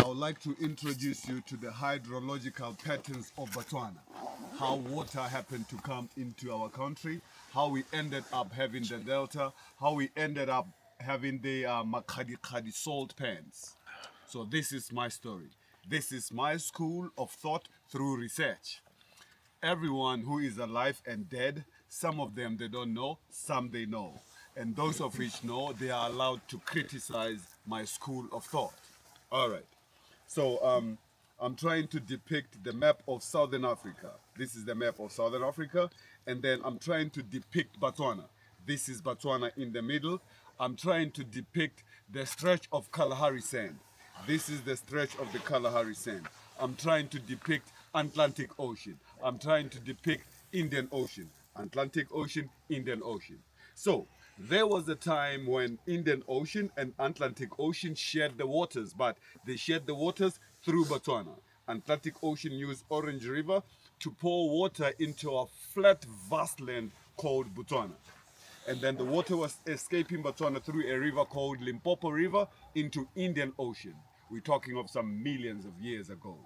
would like to introduce you to the hydrological patterns of Botswana. How water happened to come into our country, how we ended up having the delta, how we ended up having the MAKGADIKGADI salt pans. So this is my story. This is my school of thought through research. Everyone who is alive and dead, some of them they don't know, some they know. And those of which know, they are allowed to criticize my school of thought. All right. So I'm trying to depict the map of Southern Africa. This is the map of Southern Africa. And then I'm trying to depict Botswana. This is Botswana in the middle. I'm trying to depict the stretch of Kalahari Sand. This is the stretch of the Kalahari Sand. I'm trying to depict Atlantic Ocean. I'm trying to depict Indian Ocean. Atlantic Ocean, Indian Ocean. So there was a time when Indian Ocean and Atlantic Ocean shared the waters, but they shared the waters through Botswana. Atlantic Ocean used Orange River to pour water into a flat, vast land called Botswana. And then the water was escaping Botswana through a river called Limpopo River into Indian Ocean. We're talking of some millions of years ago.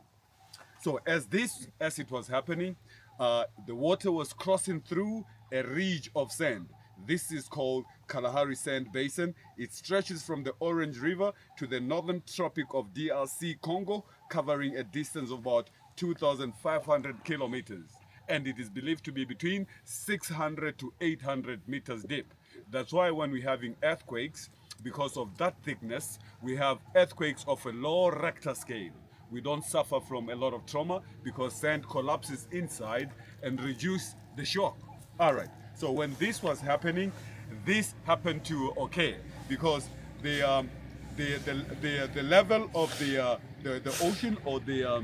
So as it was happening, the water was crossing through a ridge of sand. This is called Kalahari Sand Basin. It stretches from the Orange River to the northern tropic of DRC Congo, covering a distance of about 2,500 kilometers. And it is believed to be between 600 to 800 meters deep. That's why when we're having earthquakes, because of that thickness, we have earthquakes of a low Richter scale. We don't suffer from a lot of trauma because sand collapses inside and reduce the shock. All right. So when this was happening, this happened to occur because the level of the ocean, or the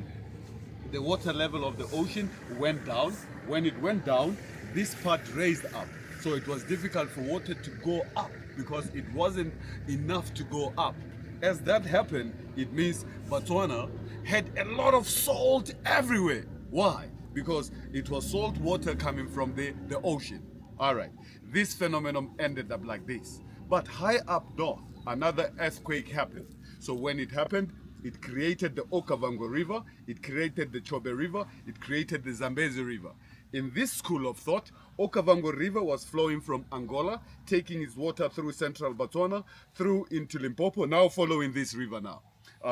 water level of the ocean went down. When it went down, this part raised up. So it was difficult for water to go up because it wasn't enough to go up. As that happened, it means Botswana had a lot of salt everywhere. Why? Because it was salt water coming from the ocean. All right, this phenomenon ended up like this. But high up north, another earthquake happened. So when it happened, it created the Okavango River, it created the Chobe River, it created the Zambezi River. In this school of thought, Okavango River was flowing from Angola, taking its water through central Botswana, through into Limpopo, now following this river now,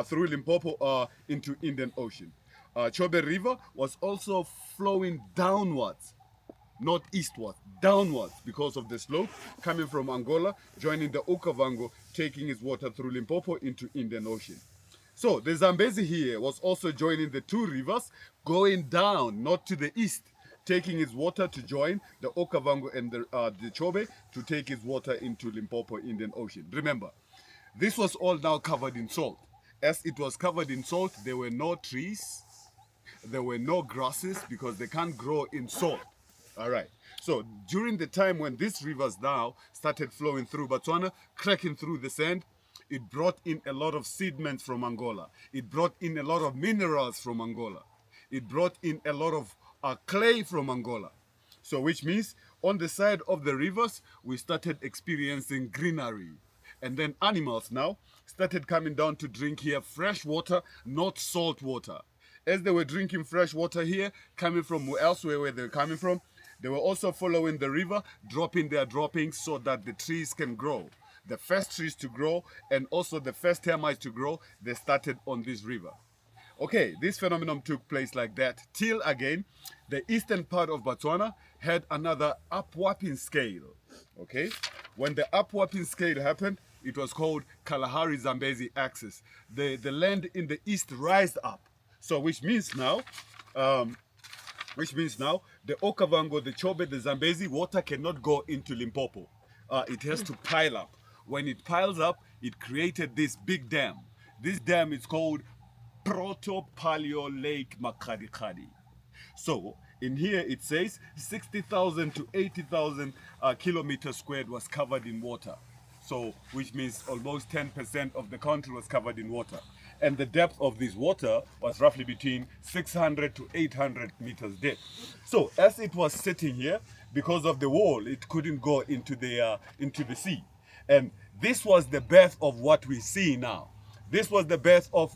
through Limpopo into Indian Ocean. Chobe River was also flowing downwards, not eastward, downwards, because of the slope coming from Angola, joining the Okavango, taking its water through Limpopo into Indian Ocean. So the Zambezi here was also joining the two rivers, going down, not to the east, taking its water to join the Okavango and the Chobe to take its water into Limpopo, Indian Ocean. Remember, this was all now covered in salt. As it was covered in salt, there were no trees, there were no grasses because they can't grow in salt. All right. So during the time when these rivers now started flowing through Botswana, cracking through the sand, it brought in a lot of sediments from Angola. It brought in a lot of minerals from Angola. It brought in a lot of clay from Angola. So which means on the side of the rivers, we started experiencing greenery. And then animals now started coming down to drink here fresh water, not salt water. As they were drinking fresh water here, coming from elsewhere where they were coming from, they were also following the river, dropping their droppings so that the trees can grow. The first trees to grow and also the first termites to grow, they started on this river. Okay, this phenomenon took place like that till again, the eastern part of Botswana had another upwarping scale. Okay, when the upwarping scale happened, it was called Kalahari Zambezi axis. The land in the east rised up. So which means now the Okavango, the Chobe, the Zambezi, water cannot go into Limpopo. It has to pile up. When it piles up, it created this big dam. This dam is called PROTO-PALEO Lake MAKGADIKGADI. So in here it says 60,000 to 80,000 kilometers squared was covered in water. So which means almost 10% of the country was covered in water. And the depth of this water was roughly between 600 to 800 meters deep. So as it was sitting here, because of the wall, it couldn't go into the sea. And this was the birth of what we see now. This was the birth of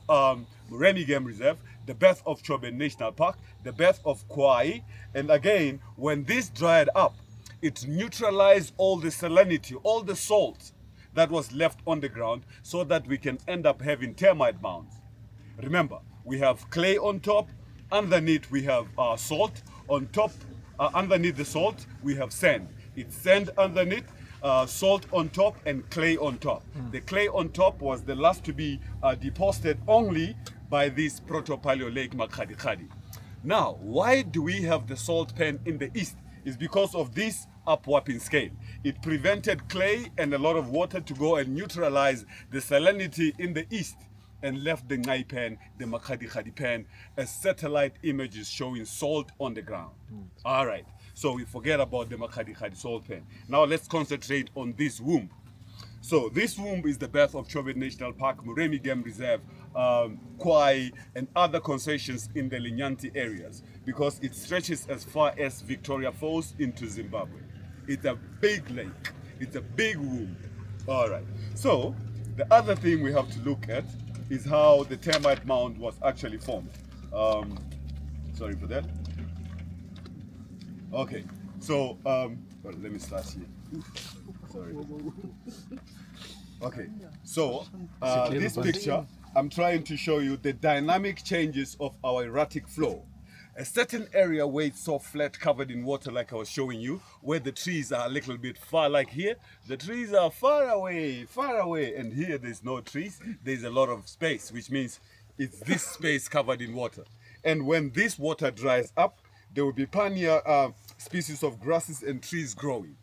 Remy Game Reserve, the birth of Chobe National Park, the birth of Kauai. And again, when this dried up, it neutralized all the salinity, all the salt that was left on the ground, so that we can end up having termite mounds. Remember, we have clay on top, underneath we have salt, on top, underneath the salt, we have sand. It's sand underneath, salt on top, and clay on top. The clay on top was the last to be deposited only by this PROTO-PALEO lake MAKGADIKGADI. Now, why do we have the salt pan in the east? It's because of this upwarping scale. It prevented clay and a lot of water to go and neutralize the salinity in the east, and left the Ngai pan, the MAKGADIKGADI pan, as satellite images showing salt on the ground. All right, so we forget about the MAKGADIKGADI salt pan. Now let's concentrate on this womb. So this womb is the birth of Chobe National Park, Muremi Game Reserve, Kauai, and other concessions in the Linyanti areas, because it stretches as far as Victoria Falls into Zimbabwe. It's a big lake. It's a big womb. All right. So the other thing we have to look at is how the termite mound was actually formed. Sorry for that. Okay. So well, let me start here. Sorry. Okay. So this picture, I'm trying to show you the dynamic changes of our erratic flow. A certain area where it's so flat, covered in water, like I was showing you, where the trees are a little bit far, like here, the trees are far away, and here there's no trees, there's a lot of space, which means it's this space covered in water. And when this water dries up, there will be pioneer species of grasses and trees growing.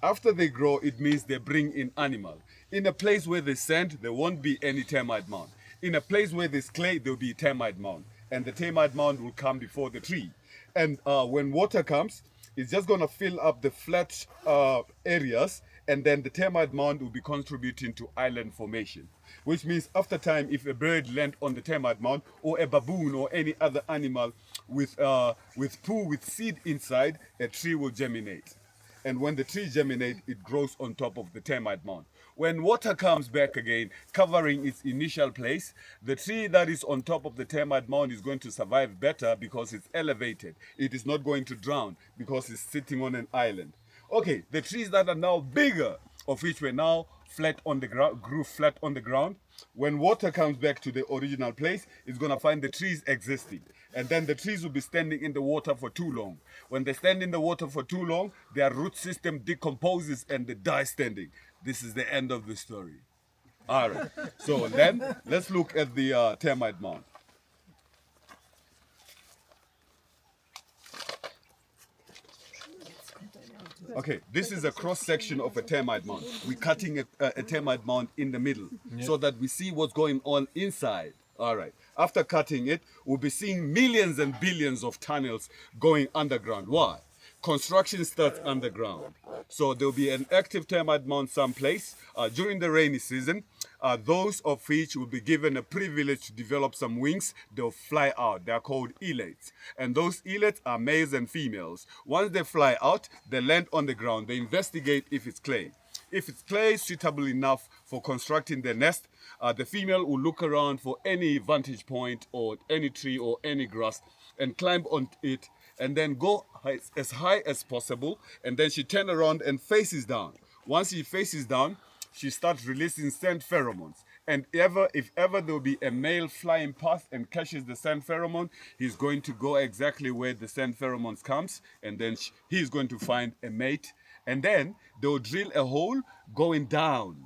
After they grow, it means they bring in animal. In a place where there's sand, there won't be any termite mound. In a place where there's clay, there'll be a termite mound. And the termite mound will come before the tree. And when water comes, it's just going to fill up the flat areas, and then the termite mound will be contributing to island formation. Which means after time, if a bird lands on the termite mound, or a baboon or any other animal with poo with seed inside, a tree will germinate. And when the tree germinates, it grows on top of the termite mound. When water comes back again, covering its initial place, the tree that is on top of the termite mound is going to survive better because it's elevated. It is not going to drown because it's sitting on an island. Okay, the trees that are now bigger, of which were now flat on the ground, grew flat on the ground, when water comes back to the original place, it's going to find the trees existing. And then the trees will be standing in the water for too long. When they stand in the water for too long, their root system decomposes and they die standing. This is the end of the story. All right. So then let's look at the termite mound. Okay, this is a cross section of a termite mound. We're cutting a termite mound in the middle so that we see what's going on inside. All right. After cutting it, we'll be seeing millions and billions of tunnels going underground. Why? Construction starts underground. So there'll be an active termite mound someplace. During the rainy season, those of which will be given a privilege to develop some wings, they'll fly out. They're called elates. And those elates are males and females. Once they fly out, they land on the ground. They investigate if it's clay. If it's clay suitable enough for constructing the nest, the female will look around for any vantage point or any tree or any grass and climb on it and then go as high as possible, and then she turns around and faces down. Once she faces down, she starts releasing scent pheromones. And if ever there will be a male flying past and catches the scent pheromone, he's going to go exactly where the scent pheromones comes, and then he's going to find a mate. And then they'll drill a hole going down.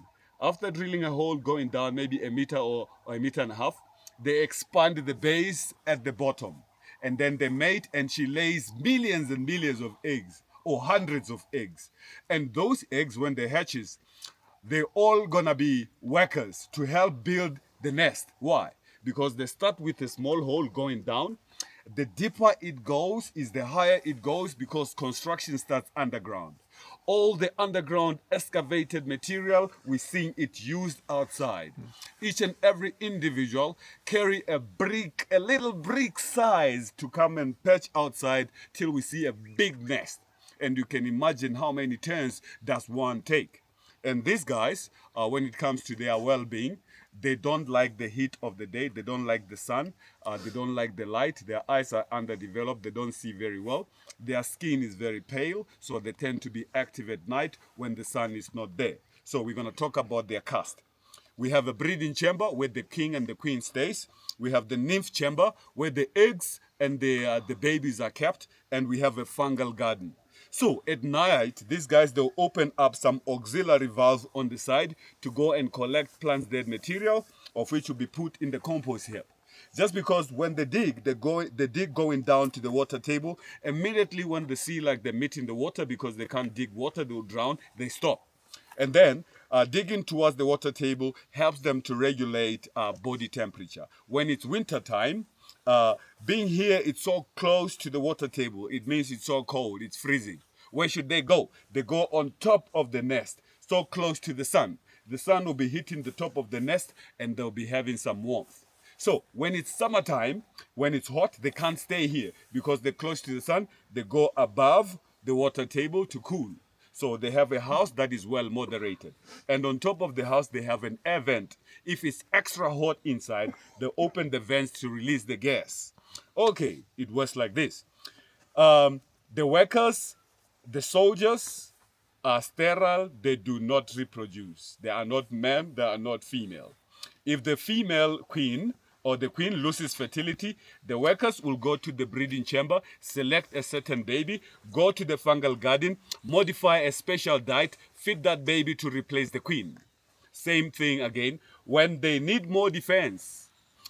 After drilling a hole going down, maybe a meter or a meter and a half, they expand the base at the bottom. And then they mate, and she lays millions and millions of eggs, or hundreds of eggs. And those eggs, when they hatches, they're all gonna be workers to help build the nest. Why? Because they start with a small hole going down. The deeper it goes is the higher it goes, because construction starts underground. All the underground excavated material, we're seeing it used outside. Each and every individual carry a brick, a little brick size, to come and patch outside till we see a big nest. And you can imagine how many turns does one take. And these guys, when it comes to their well-being, They don't like the heat of the day. They don't like the sun. They don't like the light. Their eyes are underdeveloped. They don't see very well. Their skin is very pale, so they tend to be active at night when the sun is not there. So we're going to talk about their caste. We have a breeding chamber where the king and the queen stays. We have the nymph chamber where the eggs and the babies are kept. And we have a fungal garden. So at night, these guys, they'll open up some auxiliary valves on the side to go and collect plants' dead material, of which will be put in the compost heap. Just because when they dig, they dig going down to the water table. Immediately when they see like they're meeting the water, because they can't dig water, they'll drown, they stop. And then digging towards the water table helps them to regulate body temperature. When it's winter time, being here, it's so close to the water table. It means it's so cold, it's freezing. Where should they go? They go on top of the nest, so close to the sun. The sun will be hitting the top of the nest and they'll be having some warmth. So when it's summertime, when it's hot, they can't stay here because they're close to the sun. They go above the water table to cool. So they have a house that is well moderated. And on top of the house, they have an air vent. If it's extra hot inside, they open the vents to release the gas. Okay, it works like this. The workers, the soldiers are sterile. They do not reproduce. They are not men. They are not female. If the female queen or the queen loses fertility, the workers will go to the breeding chamber, select a certain baby, go to the fungal garden, modify a special diet, feed that baby to replace the queen. Same thing again. When they need more defense,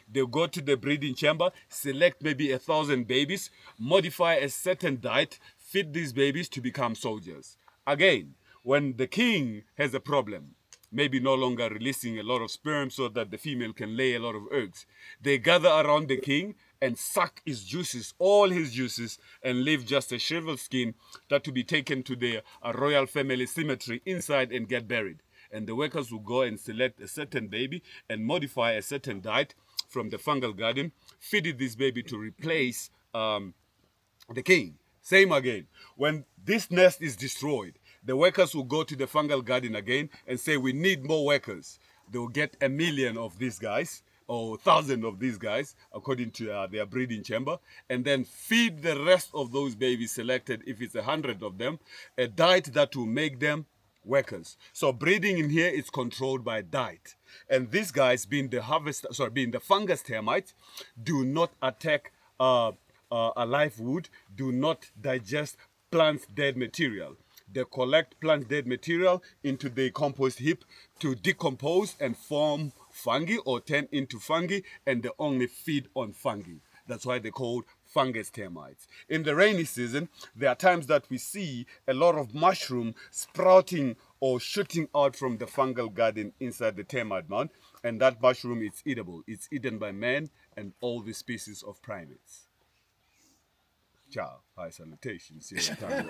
they'll go to the breeding chamber, select maybe 1,000 babies, modify a certain diet, feed these babies to become soldiers. Again, when the king has a problem, maybe no longer releasing a lot of sperm so that the female can lay a lot of eggs, they gather around the king and suck his juices, all his juices, and leave just a shriveled skin that will be taken to the royal family cemetery inside and get buried. And the workers will go and select a certain baby and modify a certain diet from the fungal garden, feed this baby to replace the king. Same again. When this nest is destroyed, the workers will go to the fungal garden again and say, we need more workers. They'll get 1 million of these guys or 1,000 of these guys according to their breeding chamber, and then feed the rest of those babies selected, if it's 100 of them, a diet that will make them workers. So breeding in here is controlled by diet. And these guys, being the fungus termites, do not attack a live wood, do not digest plants' dead material. They collect plant dead material into the compost heap to decompose and form fungi or turn into fungi, and they only feed on fungi. That's why they're called fungus termites. In the rainy season, there are times that we see a lot of mushroom sprouting or shooting out from the fungal garden inside the termite mound, and that mushroom is eatable. It's eaten by man and all the species of primates. Ciao. High salutations. See you next time.